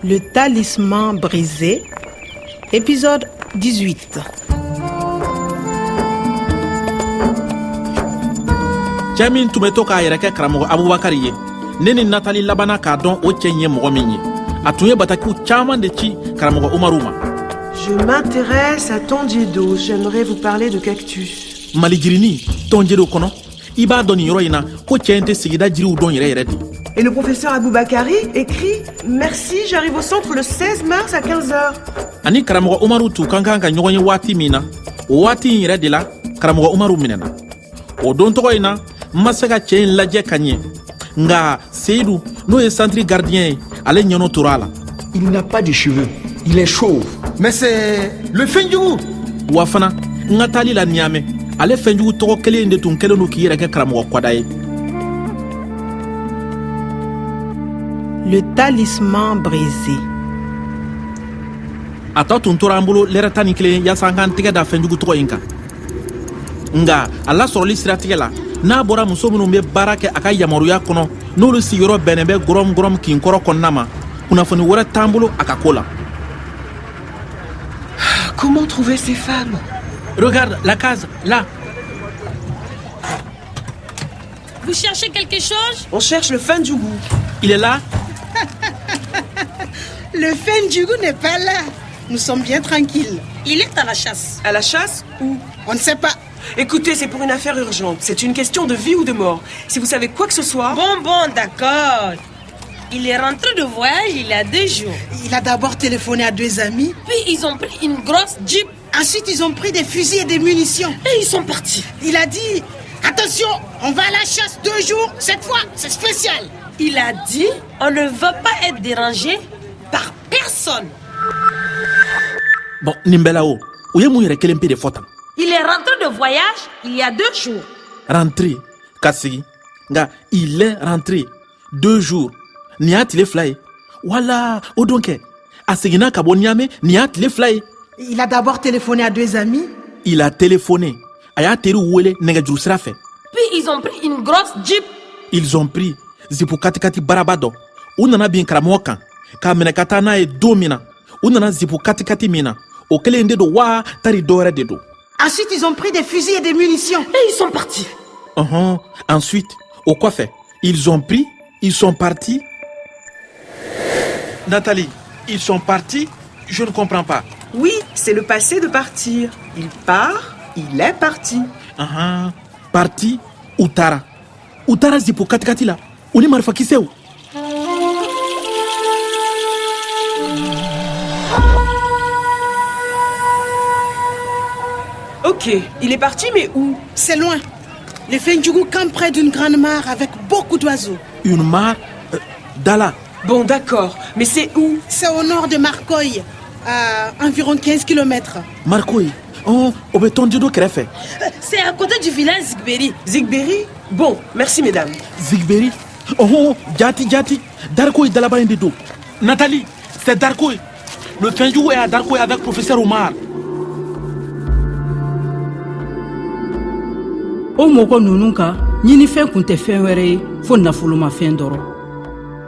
Le talisman brisé, épisode 18. Jamin tun bɛ to k'a yɛrɛ kɛ karamɔgɔ Abubakari ye ne ni Nathalie labana k'a dɔn o cɛ in ye mɔgɔ min ye a tun ye batakiw caman de ci karamɔgɔ Umaru ma. Je m'intéresse à Tondiedo. J'aimerais vous parler de cactus. Malijirini Tondiedo kɔnɔ i b'a dɔn nin yɔrɔ in na ko cɛ in tɛ sigida jiriw dɔn yɛrɛ yɛrɛ de. Et le professeur Aboubakari écrit « Merci, j'arrive au centre le 16 mars à 15h. » Ani karamɔgɔ Umaru tun ka kan ka ɲɔgɔn ye waati min na o waati in yɛrɛ de la karamɔgɔ Umaru minɛna o don tɔgɔ in na n ma se ka cɛ in lajɛ ka ɲɛ nka Seydou n'o ye centre gardien ye ale ɲɛnɔ tora a la. Il n'a pas de cheveux, il est chauve. Mais c'est le Fendjougou. Wa fana n ka taali la Niamey ale Fendjougou tɔgɔ kelen de tun kɛlen don k'i yɛrɛ kɛ karamɔgɔ kwada ye. Le talisman brisé. A tɔ tun tora an bolo lɛrɛ 11 yaasa an k'an tɛgɛ da Fendjougou tɔgɔ in kan nga a lasɔrɔli siratigɛ la n'a bɔra muso minnu bɛ baara kɛ a ka yamaruya kɔnɔ n'olu sigiyɔrɔ bɛnnen bɛ gɔrɔm kin kɔrɔ kɔnɔna ma kunnafoni wɛrɛ t'an bolo a ka ko la. Comment trouver ces femmes? Regarde la case là. Vous cherchez quelque chose? On cherche le Fendjougou. Il est là. Le Fendjougou n'est pas là. Nous sommes bien tranquilles. Il est à la chasse. À la chasse? Où? On ne sait pas. Écoutez, c'est pour une affaire urgente. C'est une question de vie ou de mort. Si vous savez quoi que ce soit... Bon, d'accord. Il est rentré de voyage il y a 2 jours. Il a d'abord téléphoné à 2 amis. Puis ils ont pris une grosse jeep. Ensuite, ils ont pris des fusils et des munitions. Et ils sont partis. Il a dit, attention, on va à la chasse 2 jours. Cette fois, c'est spécial. Il a dit, on ne veut pas être dérangé par personne. Bon, Nimbelao, où est mon yɛrɛ kelen pe de fɔ tan. Il est rentré de voyage il y a 2 jours. Rentré, Kassi. Nga, il est rentré 2 jours. Ni y'a tile fila ye. Wala, o don kɛ. A seginna ka bɔ Niamey, ni y'a tile fila ye. Il a d'abord téléphoné à 2 amis. Il a téléphoné. A y'a teriw wele nɛgɛjuru sira fɛ. Puis ils ont pris une grosse jeep. Ils ont pris zipu katikati baraba dɔ. U nana bin karamɔgɔ kan. K'a minɛ ka taa n'a ye don min na. U nana zipu katikati min na. O kelen de don wa tari dɔwɛrɛ de don. Ensuite, ils ont pris des fusils et des munitions. Et ils sont partis. Ensuite, au quoi fait? Ils ont pris, ils sont partis. Nathalie, ils sont partis? Je ne comprends pas. Oui, c'est le passé de partir. Il part, il est parti. Parti, Utara. Utara zipo katikati la. Uni marifa kiseu. Ok, il est parti, mais où? C'est loin. Le Fendjougou campe près d'une grande mare avec beaucoup d'oiseaux. Une mare Dala. Bon, d'accord, mais c'est où? C'est au nord de Marcoy, à environ 15 km. Marcoy. Oh, au béton Dido Krefé. C'est à côté du village Zigberi. Zigberi? Bon, merci mesdames. Zigberi? Djati. Darkoy Dalaba Ndido. Nathalie, c'est Darkoy. Le Fendjougou est à Darkoy avec professeur Omar. O mɔgɔ ninnu ka ɲinifɛn kun tɛ fɛn wɛrɛ ye fo nafolomafɛn dɔrɔn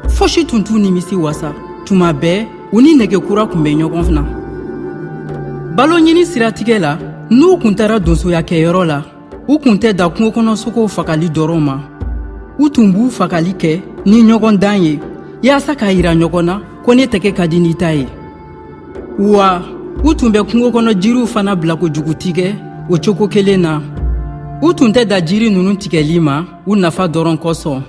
fosi tun t'u nimisi wasa tuma bɛɛ u ni nɛgɛkura kun bɛ ɲɔgɔn na balo ɲini siratigɛ la n'u kun taara donsoya kɛyɔrɔ la u kun tɛ da kungokɔnɔsogow fagali dɔrɔn ma u tun b'u fagali kɛ ni ɲɔgɔn dan ye yaasa k'a yira ɲɔgɔn na ko ne tɛgɛ ka di ni ta ye wa u tun bɛ kungokɔnɔ jiriw fana bila kojugu tigɛ o cogo kelen na u tun tɛ da jiri ninnu tigɛli ma u nafa dɔrɔn kosɔn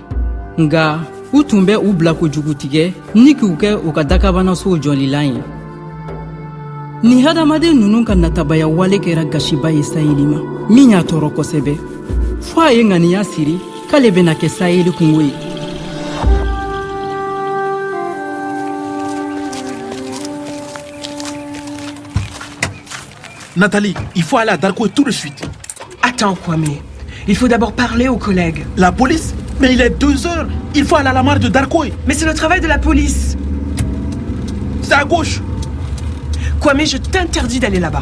nga u tun bɛ u bila kojugu tigɛ ni k'u kɛ u ka dakabanasow jɔlilan ye ni hadamaden ninnu ka natabaya wale kɛra gasiba ye sayeli ma min y'a tɔɔrɔ kosɛbɛ fo a ye ŋaniya siri k'ale bɛna kɛ sayeli kungo ye Nathalie, il faut aller à Darkoy tout de suite. Attends, Kwame. Il faut d'abord parler aux collègues. La police? Mais il est 2 heures. Il faut aller à la mare de Darkoy. Mais c'est le travail de la police. C'est à gauche. Kwame, je t'interdis d'aller là-bas.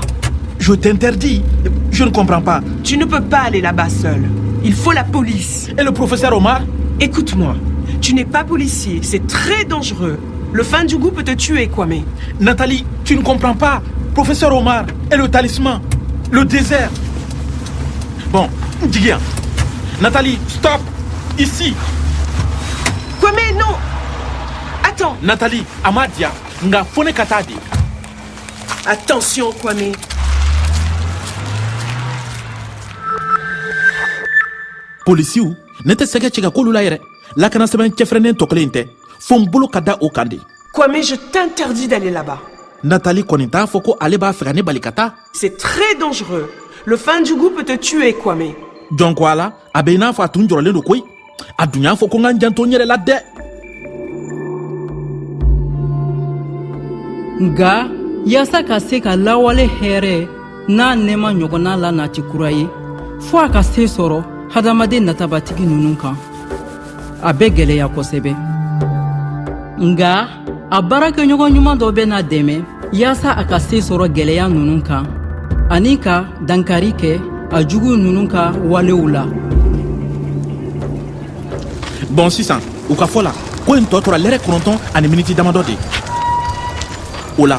Je t'interdis. Je ne comprends pas. Tu ne peux pas aller là-bas seul. Il faut la police. Et le professeur Omar? Écoute-moi. Tu n'es pas policier. C'est très dangereux. Le fin du goût peut te tuer, Kwame. Nathalie, tu ne comprends pas. Professeur Omar et le talisman. Le désert. Bon, Djigia. Nathalie, stop. Ici. Kwame, non. Attends. Nathalie, Amadia, nga fone katadi. Attention, Kwame. Policiers, ne tɛ sɛgɛ cɛ ka k'olu la yɛrɛ lakana sɛbɛn cɛfɛrɛnnen tɔ kelen tɛ fo n bolo ka da o kan de. Kwame, je t'interdis d'aller là-bas. Nathalie kɔni t'a fɔ ko ale b'a fɛ ka ne bali ka taa. C'est très dangereux. Le fin du goût peut te tuer, Kwame. Jɔn ko a la a bɛ i n'a fɔ a tun jɔrɔlen don koyi a dun y'a fɔ ko n ka n janto n yɛrɛ la dɛ. nga yaasa ka se ka lawale hɛrɛ n'a nɛɛma ɲɔgɔnna la nati kura ye fɔɔ a ka se sɔrɔ hadamaden natabatigi ninnu kan a bɛ gwɛlɛya kosɛbɛ nga a baarakɛɲɔgɔn ɲuman dɔ bɛ na dɛmɛ yaasa a ka se sɔrɔ gwɛlɛya ninnu kan ani ka dankari kɛ a jugu ninnu ka walew la. Bon sisan u ka fɔ la ko in tɔ tora lɛrɛ 9 ani miniti damadɔ de. O la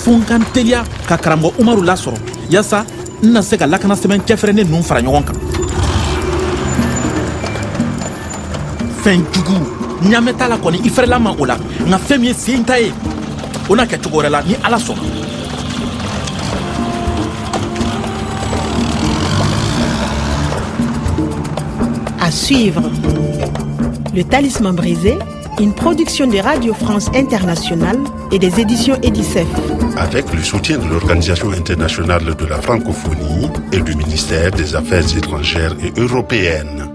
fo n ka n teliya ka karamɔgɔ umaru lasɔrɔ yaasa n na se ka lakana sɛbɛn cɛfɛrɛnnen ninnu fara ɲɔgɔn kan. fɛn jugu ɲamɛ t'a la kɔni i fɛrɛla ma o la nka fɛn min ye sen ta ye o na kɛ cogo wɛrɛ la ni ala sɔnna. À suivre. Le Talisman brisé, une production de Radio France Internationale et des éditions Edicef. Avec le soutien de l'Organisation internationale de la francophonie et du ministère des Affaires étrangères et européennes.